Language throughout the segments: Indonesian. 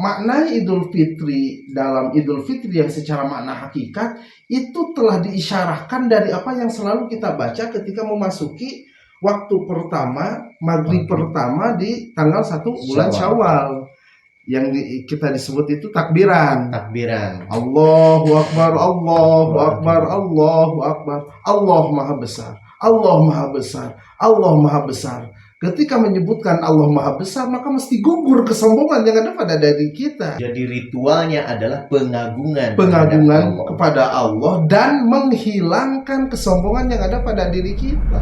makna Idul Fitri dalam Idul Fitri yang secara makna hakikat itu telah diisyarahkan dari apa yang selalu kita baca ketika memasuki waktu pertama, maghrib pertama di tanggal 1 bulan Syawal. Yang kita disebut itu takbiran. Allahu Akbar, Allahu Akbar, Allahu Akbar. Allah Maha Besar, Allah Maha Besar, Allah Maha Besar. Ketika menyebutkan Allah Maha Besar, maka mesti gugur kesombongan yang ada pada diri kita. Jadi ritualnya adalah pengagungan kepada Allah dan menghilangkan kesombongan yang ada pada diri kita.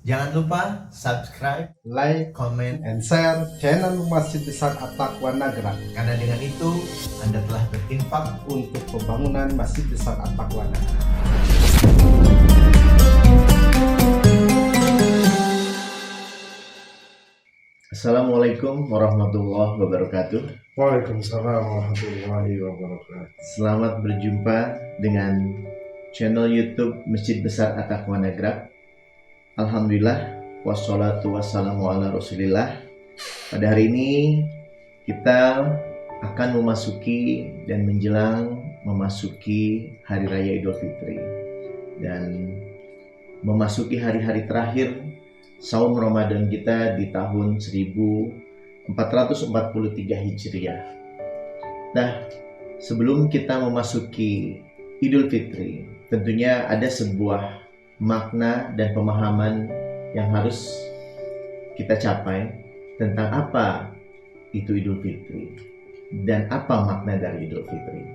Jangan lupa subscribe, like, comment, and share channel Masjid Besar At-Taqwa Nagrak. karena dengan itu Anda telah berinfak Untuk pembangunan Masjid Besar At-Taqwa Nagrak. Assalamualaikum warahmatullahi wabarakatuh. Waalaikumsalam warahmatullahi wabarakatuh. Selamat berjumpa dengan channel YouTube Masjid Besar At-Taqwa Nagrak. Alhamdulillah, wassalatu wassalamu ala rasulillah. Pada hari ini kita akan memasuki dan menjelang memasuki Hari Raya Idul Fitri dan memasuki hari-hari terakhir saum Ramadan kita di tahun 1443 Hijriah. Nah, sebelum kita memasuki Idul Fitri, tentunya ada sebuah makna dan pemahaman yang harus kita capai tentang apa itu Idul Fitri dan apa makna dari Idul Fitri.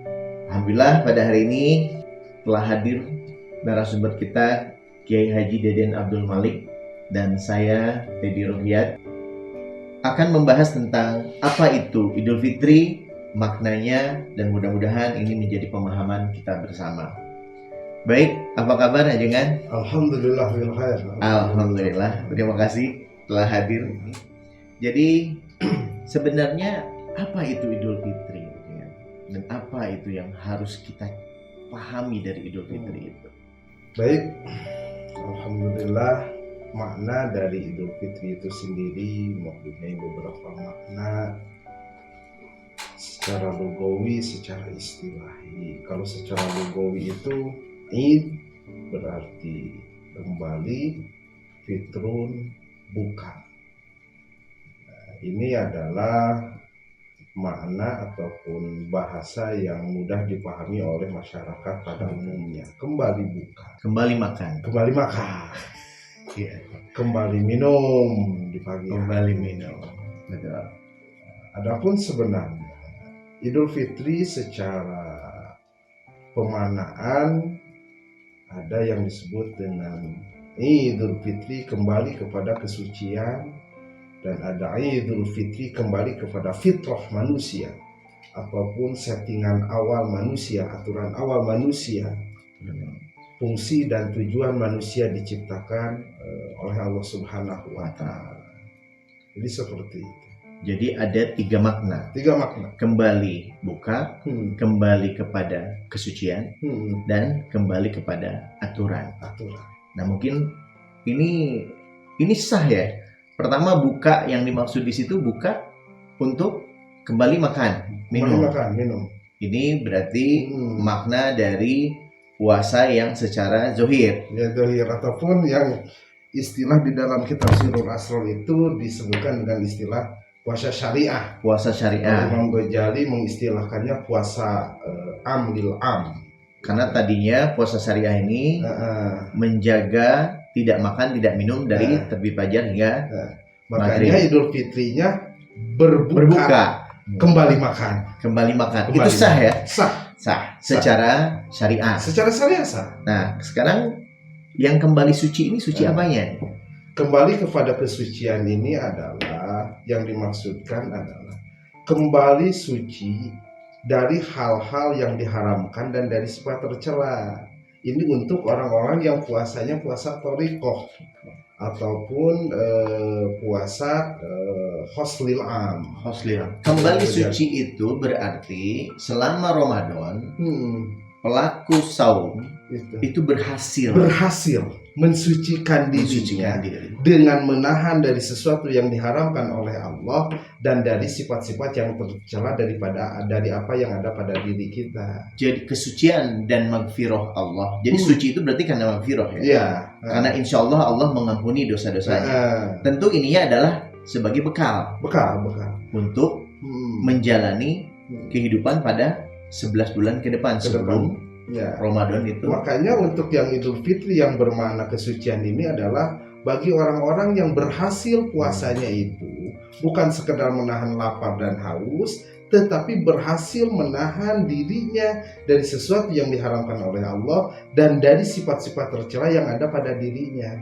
Alhamdulillah, pada hari ini telah hadir narasumber kita Kiai Haji Deden Abdul Malik dan saya Teddy Ruhyat akan membahas tentang apa itu Idul Fitri, maknanya, dan mudah-mudahan ini menjadi pemahaman kita bersama. Baik, apa kabar Ajengan? Alhamdulillah bil khair. Alhamdulillah, terima kasih telah hadir. Jadi sebenarnya apa itu Idul Fitri dan apa itu yang harus kita pahami dari Idul Fitri itu? Baik, alhamdulillah, makna dari Idul Fitri itu sendiri mempunyai beberapa makna secara lugawi, secara istilahi. Kalau secara lugawi itu Id berarti kembali, fitrun buka. Nah, ini adalah makna ataupun bahasa yang mudah dipahami oleh masyarakat pada umumnya. Kembali buka, Kembali makan, kembali makan, ya. kembali minum di pagi hari. Kembali minum. Betul. Adapun sebenarnya Idul Fitri secara pemaknaan ada yang disebut dengan Idul Fitri kembali kepada kesucian, dan ada Idul Fitri kembali kepada fitrah manusia, apapun settingan awal manusia, aturan awal manusia, fungsi dan tujuan manusia diciptakan oleh Allah Subhanahu wa Ta'ala. Jadi seperti itu. Jadi ada tiga makna. Kembali buka, kembali kepada kesucian, dan kembali kepada aturan. Nah, mungkin ini sah ya. Pertama, buka yang dimaksud di situ buka untuk kembali makan, minum. Ini berarti makna dari puasa yang secara zohir. Ya, zohir, ataupun yang istilah di dalam kitab Sirrul Asrar itu disebutkan dengan istilah puasa syariah. Puasa syariah. Imam Ghazali mengistilahkannya puasa amlil am. Karena tadinya puasa syariah ini menjaga tidak makan, tidak minum dari terbit fajar hingga makanya maghrib. Idul Fitrinya berbuka. Kembali makan. Itu sah ya? Sah. Secara syariah. Sah. Nah, sekarang yang kembali suci ini suci apanya? Kembali kepada kesucian ini adalah yang dimaksudkan adalah kembali suci dari hal-hal yang diharamkan dan dari sifat tercela. Ini untuk orang-orang yang puasanya puasa thariqah ataupun puasa khoslil am. Kembali suci itu berarti selama Ramadan pelaku saum itu berhasil mensucikan mensucikan dirinya diri. dengan menahan dari sesuatu yang diharamkan oleh Allah dan dari sifat-sifat yang tercela dari apa yang ada pada diri kita. Jadi kesucian dan magfirah Allah. Jadi suci itu berarti karena magfirah ya. Iya. Karena insya Allah Allah mengampuni dosa-dosanya. Tentu ininya adalah sebagai bekal bekal untuk menjalani kehidupan pada 11 bulan ke depan sebelum Ramadan itu. Makanya untuk yang Idul Fitri yang bermakna kesucian ini adalah bagi orang-orang yang berhasil puasanya itu bukan sekedar menahan lapar dan haus, tetapi berhasil menahan dirinya dari sesuatu yang diharamkan oleh Allah dan dari sifat-sifat tercela yang ada pada dirinya.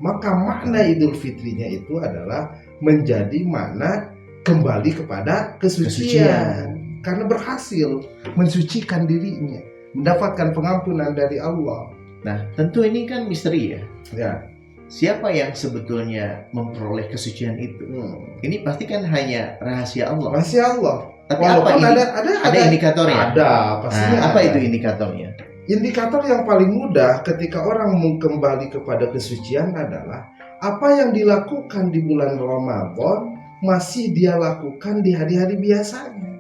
Maka makna Idul Fitrinya itu adalah menjadi makna kembali kepada kesucian. Karena berhasil mensucikan dirinya, mendapatkan pengampunan dari Allah. Nah, tentu ini kan misteri ya. Ya. Siapa yang sebetulnya memperoleh kesucian itu? Ini pasti kan hanya rahasia Allah. Rahasia Allah. Tapi walaupun apa ada indikatornya? Ada, pastinya. Apa ada. itu indikatornya? Indikator yang paling mudah ketika orang kembali kepada kesucian adalah apa yang dilakukan di bulan Ramadan masih dia lakukan di hari-hari biasanya.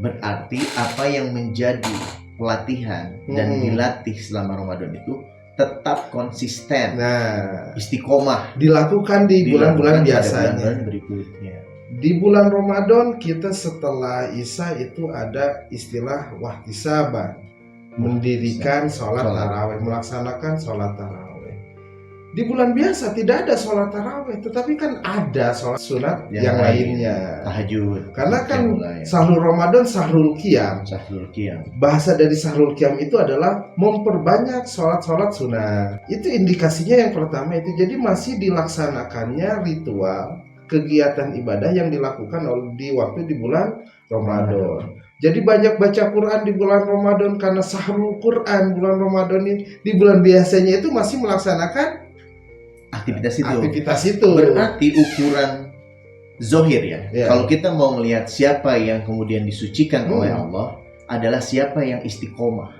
Berarti apa yang menjadi pelatihan dan dilatih selama Ramadan itu tetap konsisten. Nah, istiqomah dilakukan di bulan-bulan biasanya. Bulan berikutnya. Di bulan Ramadan kita setelah Isya itu ada istilah wahtisaban, mendirikan sholat tarawih, melaksanakan sholat tarawih. Di bulan biasa tidak ada sholat tarawih, tetapi kan ada sholat sunat yang lainnya. Tahajud. Karena kan sahrul Ramadan sahrul qiyam. Bahasa dari sahrul qiyam itu adalah memperbanyak sholat-sholat sunat. Itu indikasinya yang pertama itu. Jadi masih dilaksanakannya ritual kegiatan ibadah yang dilakukan di bulan Ramadan. Jadi banyak baca Quran di bulan Ramadan karena sahrul Quran bulan Ramadan ini. Di bulan biasanya itu masih melaksanakan aktivitas itu. Berarti ukuran zohir ya. Kalau kita mau melihat siapa yang kemudian disucikan oleh Allah adalah siapa yang istiqomah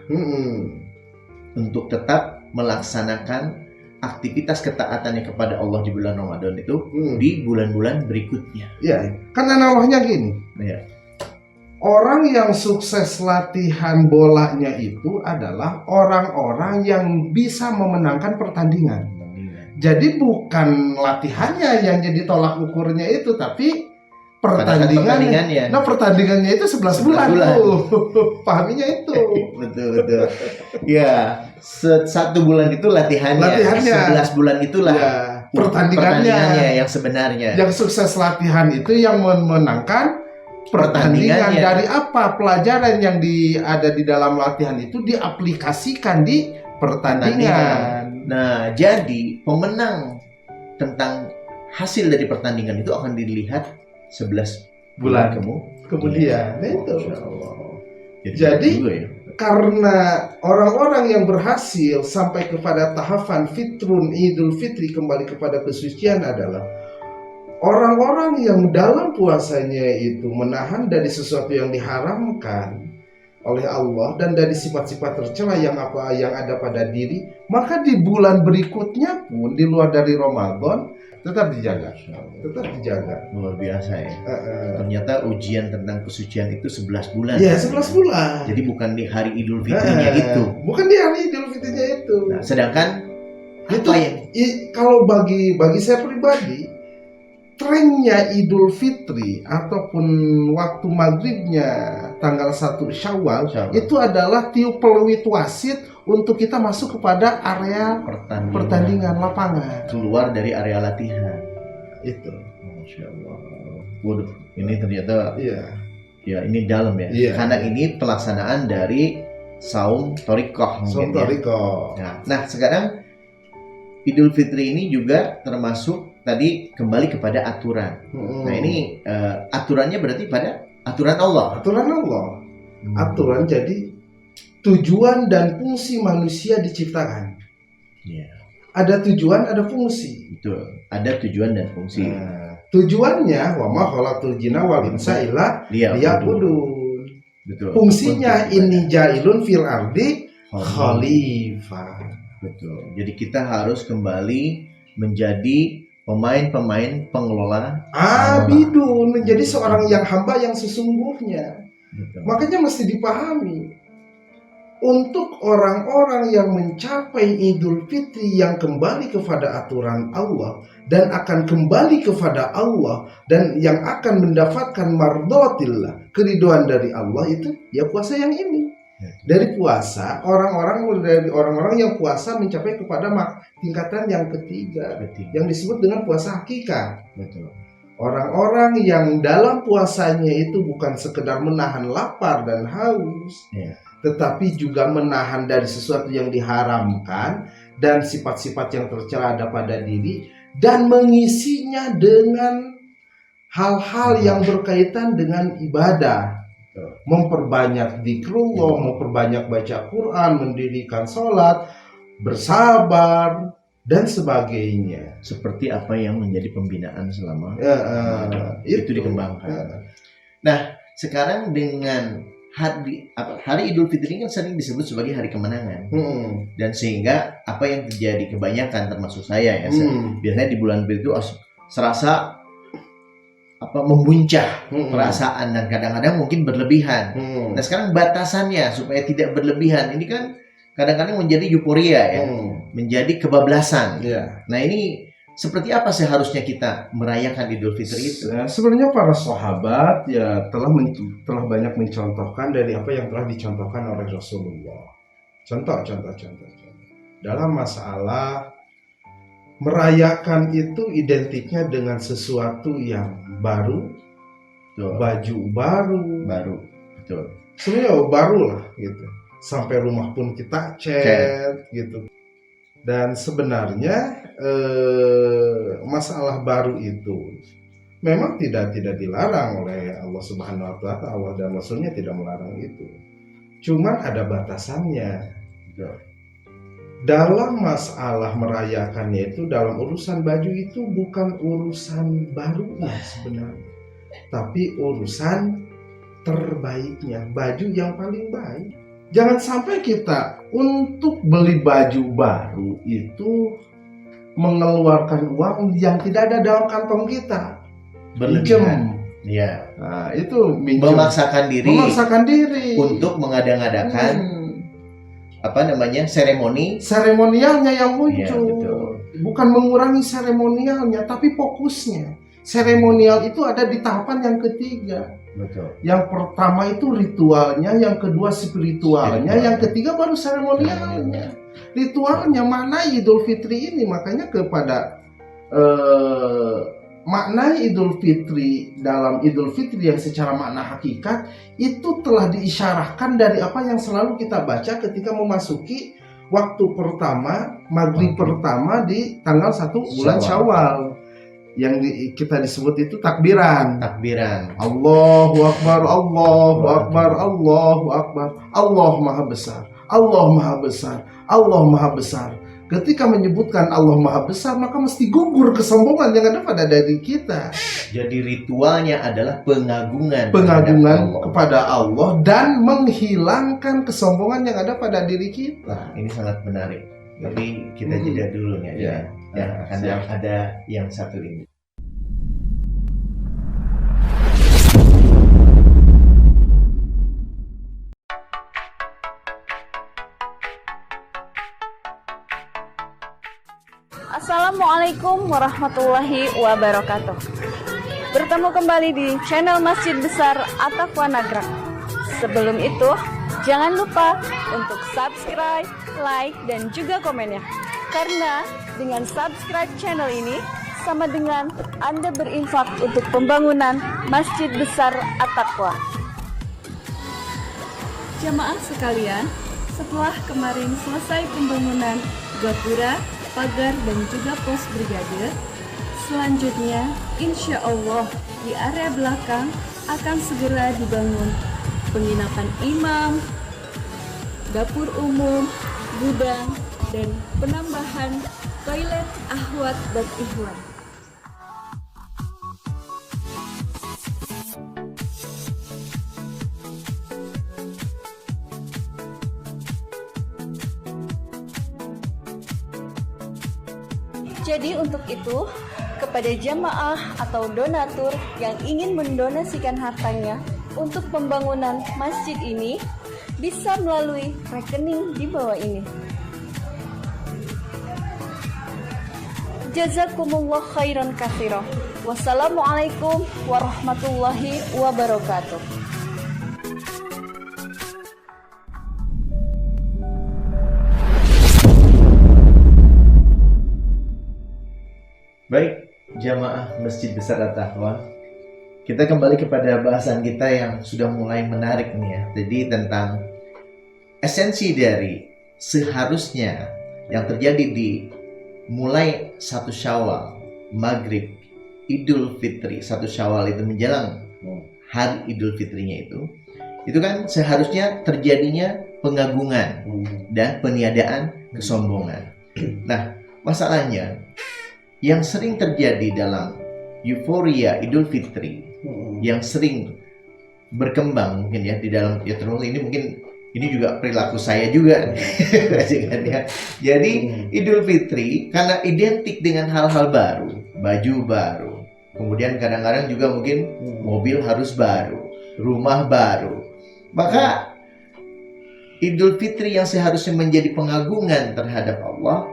untuk tetap melaksanakan aktivitas ketaatannya kepada Allah di bulan Ramadan itu di bulan-bulan berikutnya. Iya, kan analognya gini. Ya. Orang yang sukses latihan bolanya itu adalah orang-orang yang bisa memenangkan pertandingan. Jadi bukan latihannya yang jadi tolak ukurnya itu, tapi pertandingannya. Nah, pertandingannya itu 11 bulan. Tuh. Pahaminya itu. Betul. Ya, 1 bulan itu latihannya. 11 bulan itulah pertandingannya yang sebenarnya. Yang sukses latihan itu yang memenangkan pertandingan. Dari apa pelajaran yang ada di dalam latihan itu diaplikasikan di pertandingan. Nah, jadi pemenang tentang hasil dari pertandingan itu akan dilihat 11 bulan kemudian. Nah, itu. Jadi karena orang-orang yang berhasil sampai kepada tahapan fitrun Idul Fitri, kembali kepada kesucian, adalah orang-orang yang dalam puasanya itu menahan dari sesuatu yang diharamkan oleh Allah dan dari sifat-sifat tercela yang ada pada diri, maka di bulan berikutnya pun di luar dari Ramadan tetap dijaga. Luar biasa ya. Ternyata ujian tentang kesucian itu 11 bulan. Iya, 11 bulan. Jadi bukan di hari Idul Fitrinya itu. Bukan di hari Idul Fitrinya itu. Nah, sedangkan itu kalau bagi saya pribadi, trennya Idul Fitri ataupun waktu maghribnya tanggal 1 Syawal itu adalah tiup peluit wasit untuk kita masuk kepada area pertandingan lapangan, keluar dari area latihan itu. Masya Allah. Waduh, ini ternyata ya ini dalam ya. Karena ini pelaksanaan dari saum Thoriqah mungkin ya. Nah, sekarang Idul Fitri ini juga termasuk tadi kembali kepada aturan. Nah, ini aturannya berarti pada aturan Allah. Aturan jadi tujuan dan fungsi manusia diciptakan. Ada tujuan, ada fungsi. Betul. Ada tujuan dan fungsi. Tujuannya wa ma khalaqtul jinna wal insa illa liya'budun. Betul. Fungsinya ini jailun fil ardi khalifah. Betul. Jadi kita harus kembali menjadi pemain-pemain pengelola Abidun, menjadi seorang yang hamba yang sesungguhnya. Betul. Makanya mesti dipahami, untuk orang-orang yang mencapai Idul Fitri yang kembali kepada aturan Allah dan akan kembali kepada Allah dan yang akan mendapatkan mardhatillah, keridhaan dari Allah, itu ya puasa yang ini. Dari puasa, orang-orang yang puasa mencapai kepada tingkatan yang ketiga, yang disebut dengan puasa hakikat. Betul. Orang-orang yang dalam puasanya itu bukan sekedar menahan lapar dan haus, tetapi juga menahan dari sesuatu yang diharamkan dan sifat-sifat yang tercela ada pada diri, dan mengisinya dengan hal-hal yang berkaitan dengan ibadah. Memperbanyak zikrullah, memperbanyak baca Quran, mendirikan sholat, bersabar, dan sebagainya. Seperti apa yang menjadi pembinaan selama itu dikembangkan. Nah, sekarang dengan hari Idul Fitri ini kan sering disebut sebagai hari kemenangan. Dan sehingga apa yang terjadi kebanyakan, termasuk saya ya, biasanya di bulan Fitri itu serasa memuncah perasaan dan kadang-kadang mungkin berlebihan. Nah, sekarang batasannya supaya tidak berlebihan ini kan kadang-kadang menjadi euforia ya, menjadi kebablasan. Nah, ini seperti apa seharusnya kita merayakan Idul Fitri itu? Sebenarnya para sahabat ya telah banyak mencontohkan dari apa yang telah dicontohkan oleh Rasulullah. Contoh. Dalam masalah merayakan itu identiknya dengan sesuatu yang baru, baju baru, betul. Sebenarnya baru lah gitu. Sampai rumah pun kita cat gitu. Dan sebenarnya masalah baru itu memang tidak dilarang oleh Allah Subhanahu wa Ta'ala. Allah dan Rasulnya tidak melarang itu. Cuman ada batasannya. Dalam masalah merayakannya itu, dalam urusan baju itu bukan urusan barunya sebenarnya, tapi urusan terbaiknya, baju yang paling baik. Jangan sampai kita untuk beli baju baru itu mengeluarkan uang yang tidak ada dalam kantong kita. Berlebihan. Iya. Nah, itu memaksakan diri untuk mengada-ngadakan seremonialnya yang muncul. Bukan mengurangi seremonialnya, tapi fokusnya. Seremonial itu ada di tahapan yang ketiga. Betul. Yang pertama itu ritualnya, yang kedua spiritualnya, yang ketiga baru seremonialnya. Ritualnya mana Idul Fitri ini, makanya kepada makna Idul Fitri dalam Idul Fitri yang secara makna hakikat itu telah diisyarahkan dari apa yang selalu kita baca ketika memasuki waktu pertama, maghrib pertama di tanggal 1 bulan Syawal. Yang kita disebut itu takbiran. Allahu Akbar, Allahu Akbar, Allahu Akbar. Allah Maha Besar, Allah Maha Besar, Allah Maha Besar. Ketika menyebutkan Allah Maha Besar, maka mesti gugur kesombongan yang ada pada diri kita. Jadi ritualnya adalah pengagungan kepada Allah dan menghilangkan kesombongan yang ada pada diri kita. Nah, ini sangat menarik. Tapi kita jeda dulu nih ya. Ada yang satu ini. Assalamualaikum warahmatullahi wabarakatuh. Bertemu kembali di channel Masjid Besar At-Taqwa Nagrak. Sebelum itu, jangan lupa untuk subscribe, like, dan juga komennya. Karena dengan subscribe channel ini sama dengan Anda berinfak untuk pembangunan Masjid Besar At-Taqwa. Jamaah sekalian, setelah kemarin selesai pembangunan gapura, pagar, dan juga pos brigade, selanjutnya insya Allah di area belakang akan segera dibangun penginapan imam, dapur umum, gudang, dan penambahan toilet ahwat dan ikhwan. Jadi untuk itu, kepada jamaah atau donatur yang ingin mendonasikan hartanya untuk pembangunan masjid ini, bisa melalui rekening di bawah ini. Jazakumullah khairan katsiran. Wassalamualaikum warahmatullahi wabarakatuh. Baik, jamaah Masjid Besar At-Taqwa, kita kembali kepada bahasan kita yang sudah mulai menarik nih ya. Jadi tentang esensi dari seharusnya yang terjadi di mulai 1 Syawal, Maghrib, Idul Fitri, 1 Syawal itu menjelang hari Idul Fitrinya itu kan seharusnya terjadinya pengagungan dan peniadaan kesombongan. Nah, masalahnya yang sering terjadi dalam euforia Idul Fitri, yang sering berkembang mungkin ya di dalam ya terus ini mungkin ini juga perilaku saya juga. Jadi Idul Fitri karena identik dengan hal-hal baru, baju baru, kemudian kadang-kadang juga mungkin mobil harus baru, rumah baru, maka Idul Fitri yang seharusnya menjadi pengagungan terhadap Allah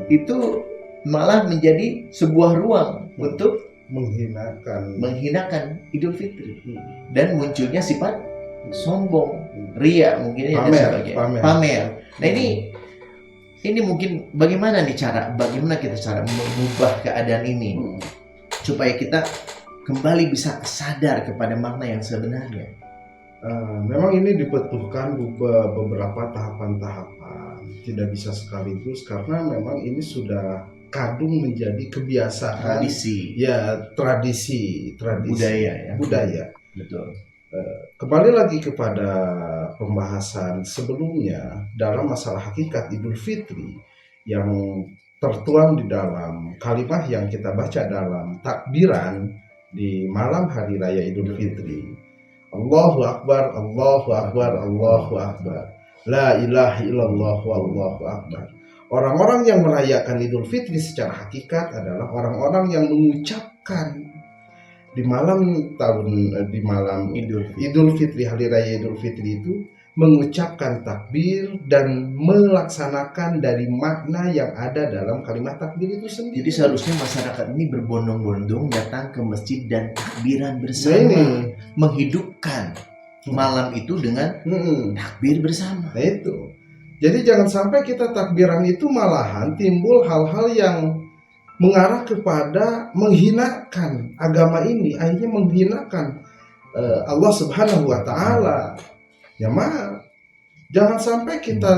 itu malah menjadi sebuah ruang untuk menghinakan Idul Fitri dan munculnya sifat sombong, ria mungkin ya, pamer. Nah ini mungkin bagaimana kita cara mengubah keadaan ini supaya kita kembali bisa sadar kepada makna yang sebenarnya. Memang ini dibutuhkan beberapa tahapan-tahapan, tidak bisa sekaligus karena memang ini sudah kadung menjadi kebiasaan, tradisi budaya. Betul. Kembali lagi kepada pembahasan sebelumnya dalam masalah hakikat Idul Fitri yang tertuang di dalam kalimat yang kita baca dalam takbiran di malam hari raya Idul Fitri. Allahu Akbar, Allahu Akbar, Allahu Akbar, La ilaha illallah wallahu akbar. Orang-orang yang merayakan Idul Fitri secara hakikat adalah orang-orang yang mengucapkan di malam Idul Fitri, hari raya Idul Fitri itu mengucapkan takbir dan melaksanakan dari makna yang ada dalam kalimat takbir itu sendiri. Jadi seharusnya masyarakat ini berbondong-bondong datang ke masjid dan takbiran bersama, menghidupkan malam itu dengan takbir bersama. Nah itu. Jadi jangan sampai kita takbiran itu malahan timbul hal-hal yang mengarah kepada menghinakan agama ini, akhirnya menghinakan Allah Subhanahu wa taala. Ya jangan sampai kita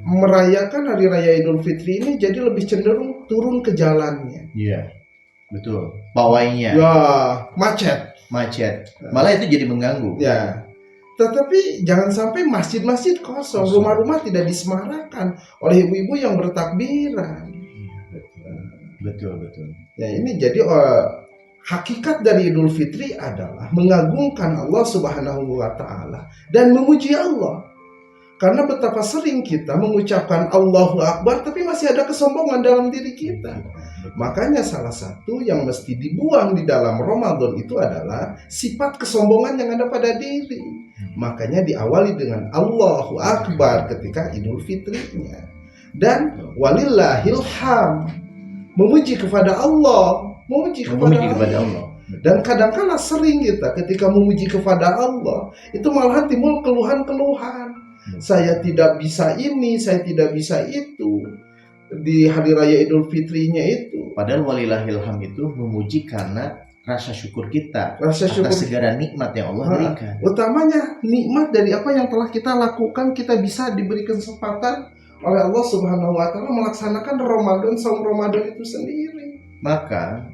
merayakan hari raya Idul Fitri ini jadi lebih cenderung turun ke jalannya. Iya. Betul. Pawainya. Ya, macet. Malah itu jadi mengganggu. Ya. Tetapi jangan sampai masjid-masjid kosong, rumah-rumah tidak disemarakan oleh ibu-ibu yang bertakbiran. Betul. Ya ini jadi hakikat dari Idul Fitri adalah mengagungkan Allah Subhanahu wa taala dan memuji Allah. Karena betapa sering kita mengucapkan Allahu Akbar tapi masih ada kesombongan dalam diri kita. Makanya salah satu yang mesti dibuang di dalam Ramadan itu adalah sifat kesombongan yang ada pada diri. Makanya diawali dengan Allahu Akbar ketika Idul Fitrinya. Dan walillahil hamd, memuji kepada Allah, memuji kepada Allah. Dan kadang-kala sering kita ketika memuji kepada Allah itu malahan timbul keluhan-keluhan. Saya tidak bisa ini, saya tidak bisa itu di hari raya Idul Fitrinya itu. Padahal walillahil hamd itu memuji karena rasa syukur kita atas segala nikmat yang Allah berikan. Utamanya nikmat dari apa yang telah kita lakukan, kita bisa diberi kesempatan oleh Allah Subhanahu wa taala melaksanakan Ramadan, saum Ramadan itu sendiri. Maka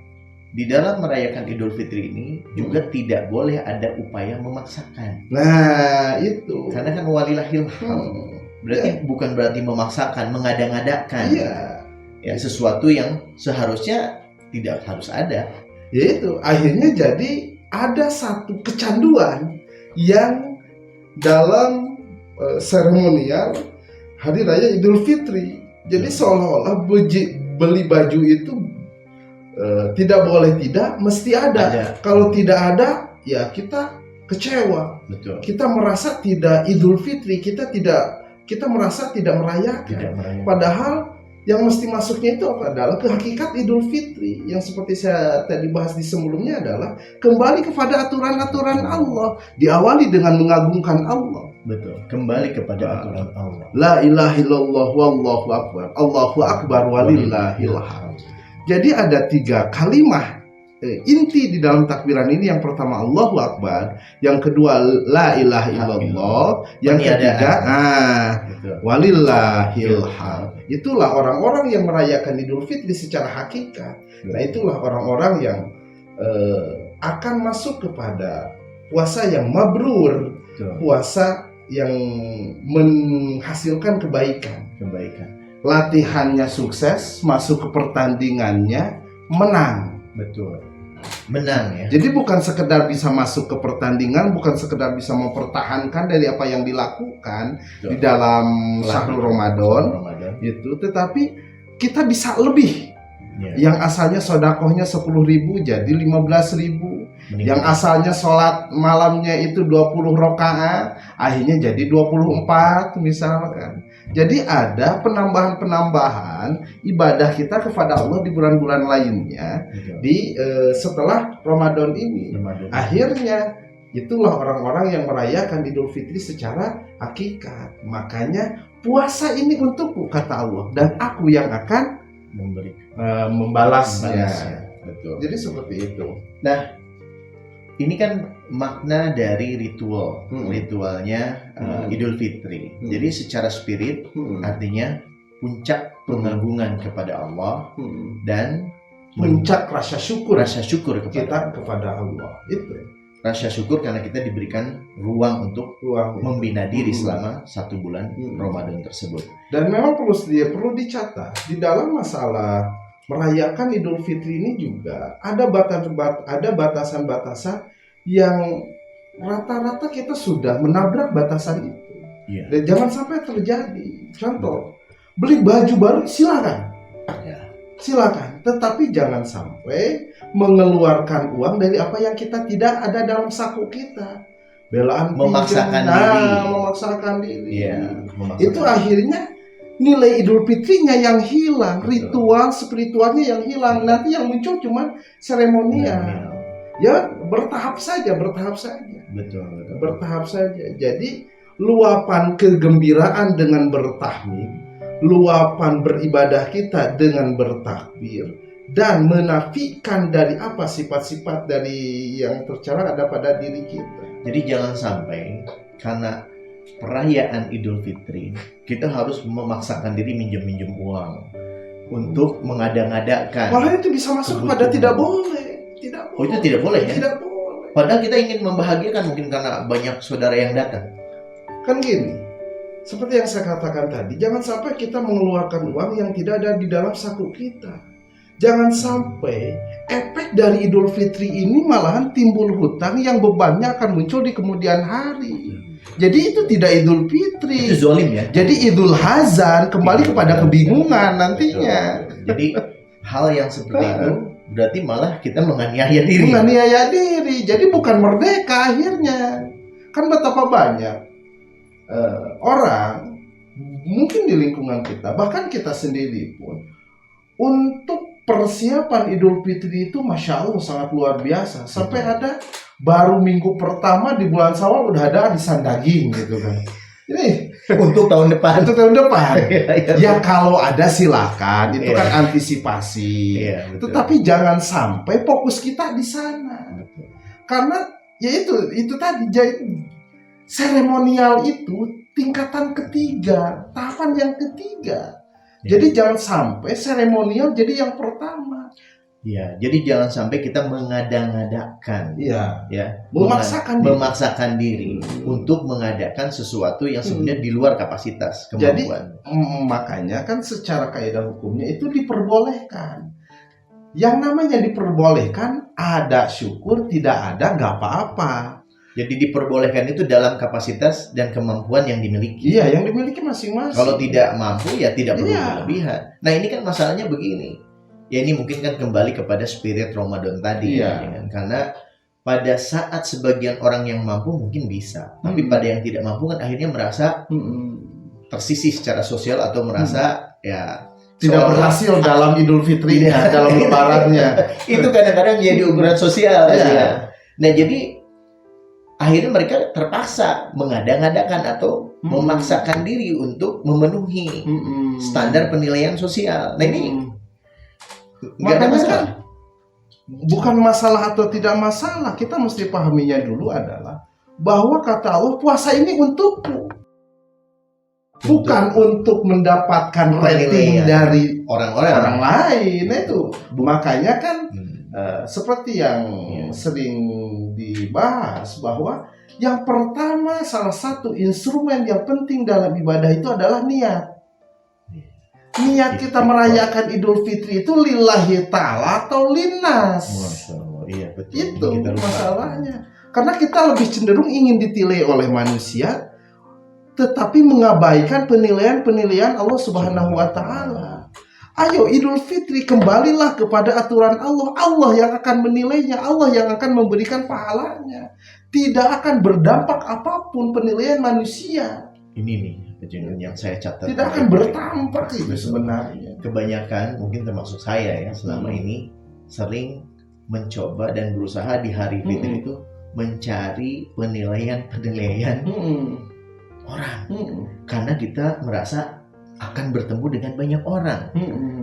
di dalam merayakan Idul Fitri ini juga tidak boleh ada upaya memaksakan. Nah, itu. Karena kan walillahil hamd. Berarti bukan berarti memaksakan, mengada-ngadakan. Ya, sesuatu yang seharusnya tidak harus ada. Yaitu akhirnya jadi ada satu kecanduan yang dalam seremonial hari raya Idul Fitri. Jadi seolah-olah beli baju itu tidak boleh tidak, mesti ada. Ada. Kalau tidak ada, ya kita kecewa. Betul. Kita merasa tidak Idul Fitri, kita merasa tidak merayakan. Tidak merayakan. Padahal yang mesti masuknya itu apa adalah ke hakikat Idul Fitri yang seperti saya tadi bahas di sebelumnya adalah kembali kepada aturan-aturan Allah, diawali dengan mengagungkan Allah. Betul. Kembali kepada aturan Allah. La ilaha illallah wallahu akbar. Allahu akbar walillahil hamd. Jadi ada 3 kalimat inti di dalam takbiran ini. Yang pertama Allahu akbar, yang kedua la ilaha illallah, yang ketiga Betul. walillahil hamd. Itulah orang-orang yang merayakan Idul Fitri secara hakikat. Nah, itulah orang-orang yang akan masuk kepada puasa yang mabrur, Betul. puasa yang menghasilkan kebaikan. Latihannya sukses, masuk ke pertandingannya menang. Betul. Menang ya. Jadi bukan sekedar bisa masuk ke pertandingan, bukan sekedar bisa mempertahankan dari apa yang dilakukan Betul. di dalam Syahrul Ramadan itu, tetapi kita bisa lebih. Ya. Yang asalnya sodakohnya 10.000 jadi 15.000. Yang asalnya sholat malamnya itu 20 rakaat, akhirnya jadi 24 misalkan. Jadi ada penambahan ibadah kita kepada Allah di bulan-bulan lainnya di setelah Ramadan ini. Akhirnya itulah orang-orang yang merayakan Idul Fitri secara hakikat. Makanya puasa ini untukku kata Allah, dan aku yang akan membalasnya. Betul. Jadi seperti itu. Nah, ini kan makna dari ritualnya Idul Fitri. Jadi secara spirit artinya puncak pengagungan kepada Allah dan puncak rasa syukur kepada kepada Allah. Itu rasa syukur karena kita diberikan ruang untuk membina diri selama 1 bulan Ramadan tersebut. Dan memang perlu dicatat di dalam masalah merayakan Idul Fitri ini juga ada batasan-batasan yang rata-rata kita sudah menabrak batasan itu. Yeah. Dan jangan sampai terjadi. Contoh, beli baju baru silakan. Silakan, tetapi jangan sampai mengeluarkan uang dari apa yang kita tidak ada dalam saku kita. Memaksakan diri. Yeah, Itu akhirnya nilai Idul Fitrinya yang hilang, ritual spiritualnya yang hilang. Nanti yang muncul cuma seremonial. Ya bertahap saja. Betul. Bertahap saja. Jadi luapan kegembiraan dengan bertahmid, luapan beribadah kita dengan bertakbir, dan menafikan dari apa sifat-sifat dari yang tercela ada pada diri kita. Jadi jangan sampai karena perayaan Idul Fitri kita harus memaksakan diri minjem uang untuk mengada-ngadakan. Malah itu bisa masuk kepada tidak boleh. Oh, itu tidak boleh ya? Tidak boleh. Padahal kita ingin membahagiakan mungkin karena banyak saudara yang datang. Kan gini, seperti yang saya katakan tadi, jangan sampai kita mengeluarkan uang yang tidak ada di dalam saku kita. Jangan sampai efek dari Idul Fitri ini malahan timbul hutang yang bebannya akan muncul di kemudian hari. Jadi itu tidak Idul Fitri. Itu zalim ya. Jadi Idul Hazan, kembali kepada kebingungan nantinya. Jadi hal yang seperti itu berarti malah kita menganiaya diri. Jadi bukan merdeka akhirnya. Kan betapa banyak orang mungkin di lingkungan kita, bahkan kita sendiri pun, untuk persiapan Idul Fitri itu Masya Allah sangat luar biasa. Sampai ada baru minggu pertama di bulan Syawal udah ada arisan daging gitu kan. Ini untuk tahun depan. Ya kalau ada silakan, itu kan antisipasi. Tetapi jangan sampai fokus kita di sana. Karena ya itu tadi seremonial itu tingkatan ketiga, tahapan yang ketiga. Jadi jangan sampai seremonial jadi yang pertama. Ya, jadi jangan sampai kita mengada-ngadakan, memaksakan diri untuk mengadakan sesuatu yang sebenarnya di luar kapasitas kemampuan. Jadi makanya kan secara kaidah hukumnya itu diperbolehkan. Yang namanya diperbolehkan ada syukur, tidak ada nggak apa-apa. Jadi diperbolehkan itu dalam kapasitas dan kemampuan yang dimiliki. Iya, yang dimiliki masing-masing. Kalau tidak mampu ya tidak perlu berlebihan. Nah ini kan masalahnya begini. Ya ini mungkin kan kembali kepada spirit Ramadan tadi Iya. ya kan? Karena pada saat sebagian orang yang mampu mungkin bisa, tapi pada yang tidak mampu kan akhirnya merasa tersisih secara sosial atau merasa ya Tidak seolah- berhasil dalam Idul Fitrinya, dalam lebarannya. itu kadang-kadang jadi ukuran sosial Iya. ya. Nah jadi akhirnya mereka terpaksa mengada-ngadakan atau memaksakan diri untuk memenuhi standar penilaian sosial. Nah ini nggak ada Makanya masalah. kan bukan masalah atau tidak masalah, kita mesti pahaminya dulu adalah bahwa kata Allah puasa ini untukku, bukan untuk mendapatkan rating Penilaian. dari Orang-orang orang lain. Nah, itu makanya kan Hmm. seperti yang Iya. sering dibahas bahwa yang pertama, salah satu instrumen yang penting dalam ibadah itu adalah niat. Niat kita merayakan Idul Fitri itu lillahi ta'ala atau linnas. Masya Allah, iya betul. Itu Kita lupa. masalahnya. Karena kita lebih cenderung ingin ditilai oleh manusia, tetapi mengabaikan penilaian-penilaian Allah Subhanahu wa Ta'ala. Ayo Idul Fitri, kembalilah kepada aturan Allah. Allah yang akan menilainya, Allah yang akan memberikan pahalanya. Tidak akan berdampak apapun penilaian manusia. Ini nih yang saya catat. Tidak akan bertampak itu sebenarnya. Kebanyakan mungkin termasuk saya ya selama ini sering mencoba dan berusaha di hari Fitri itu mencari penilaian orang karena kita merasa akan bertemu dengan banyak orang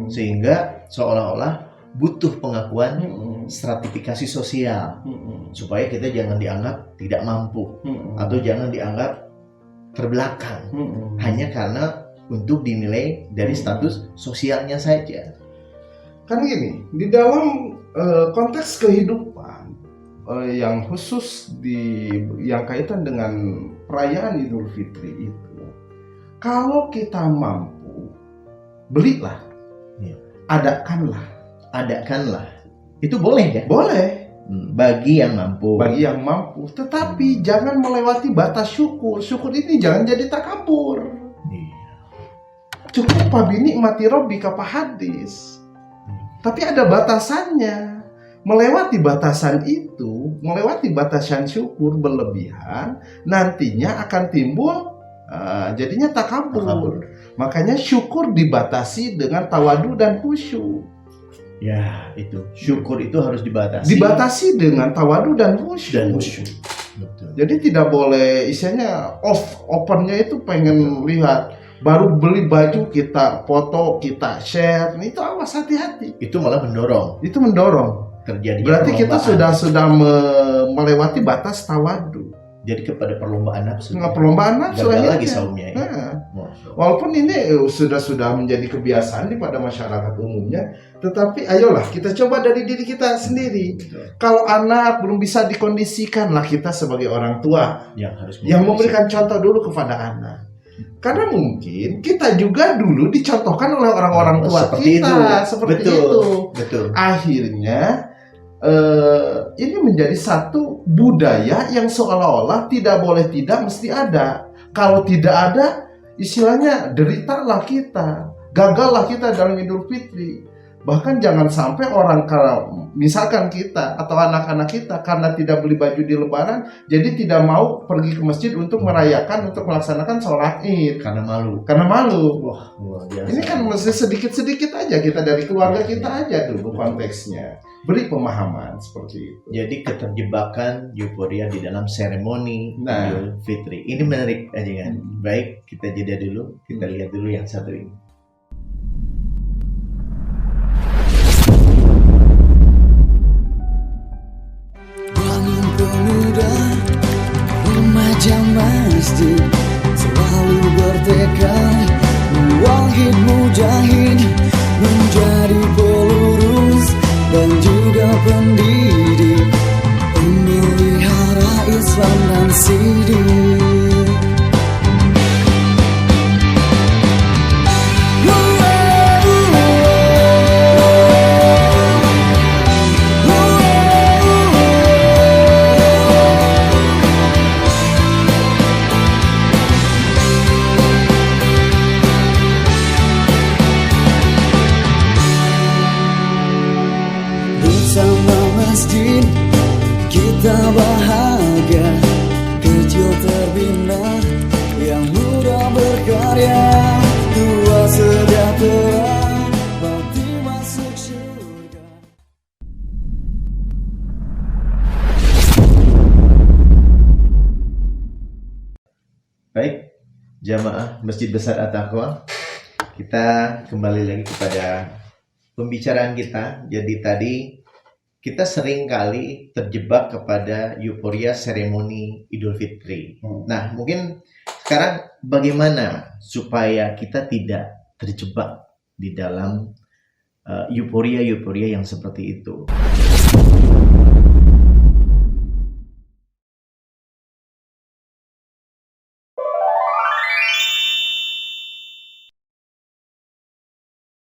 sehingga seolah-olah butuh pengakuan stratifikasi sosial supaya kita jangan dianggap tidak mampu atau jangan dianggap terbelakang hanya karena untuk dinilai dari status sosialnya saja. Kan gini, di dalam konteks kehidupan yang khusus yang kaitan dengan perayaan Idul Fitri itu, kalau kita mampu, belilah, Ya. adakanlah, Itu boleh kan? boleh Bagi yang mampu. bagi yang mampu, tetapi jangan melewati batas syukur. Syukur ini jangan jadi takabur. Iya. Cukup pabini mati robbika hadis. Tapi ada batasannya. Melewati batasan itu, melewati batasan syukur berlebihan, nantinya akan timbul jadinya takabur. Makanya syukur dibatasi dengan tawadu dan khusyuk. Ya, itu. Syukur itu harus dibatasi. Dibatasi dengan tawadu dan khusyuk. Dan khusyuk. Betul. Jadi tidak boleh isinya opennya itu pengen lihat, baru beli baju kita foto, kita share. Itu awas, hati-hati. Itu malah mendorong Itu mendorong. terjadinya Berarti kita perlombaan. sudah melewati batas tawadu. Jadi kepada perlombaan nafsu. Nggak perlombaan nafsu Gagal akhirnya. lagi saumnya ya. Nah, Masya Allah. walaupun ini sudah menjadi kebiasaan pada masyarakat umumnya, tetapi ayolah kita coba dari diri kita sendiri. Betul. Kalau anak belum bisa dikondisikan, lah kita sebagai orang tua yang memberikan contoh dulu kepada anak. Karena mungkin kita juga dulu dicontohkan oleh orang-orang tua seperti kita itu. seperti Betul. itu. Betul. Akhirnya ini menjadi satu budaya yang seolah-olah tidak boleh tidak mesti ada. Kalau tidak ada, istilahnya deritalah kita, gagallah kita dalam Idul Fitri. Bahkan jangan sampai orang, kalau misalkan kita atau anak-anak kita karena tidak beli baju di Lebaran, jadi tidak mau pergi ke masjid untuk merayakan, untuk melaksanakan sholat Id Karena malu. karena malu. Wah, luar biasa. Ini kan mesti sedikit-sedikit aja kita dari keluarga kita aja dulu konteksnya. Beri pemahaman seperti itu. Jadi keterjebakan euforia di dalam seremoni Nah. Idul Fitri. Ini menarik aja kan. Baik, kita jeda dulu. Kita lihat dulu yang satu ini. Bangun pemuda, remaja masjid selalu bertekad wahid mujahid menjadi pelurus dan juga pendidik memelihara Islam dan sidik. muda bahagia, kecil terbina, yang muda berkarya, tua sejahtera, bakti masuk surga. Baik, jamaah Masjid Besar At-Taqwa, kita kembali lagi kepada pembicaraan kita. Jadi tadi kita sering kali terjebak kepada euforia seremoni Idul Fitri. Nah, mungkin sekarang bagaimana supaya kita tidak terjebak di dalam euforia-euforia yang seperti itu?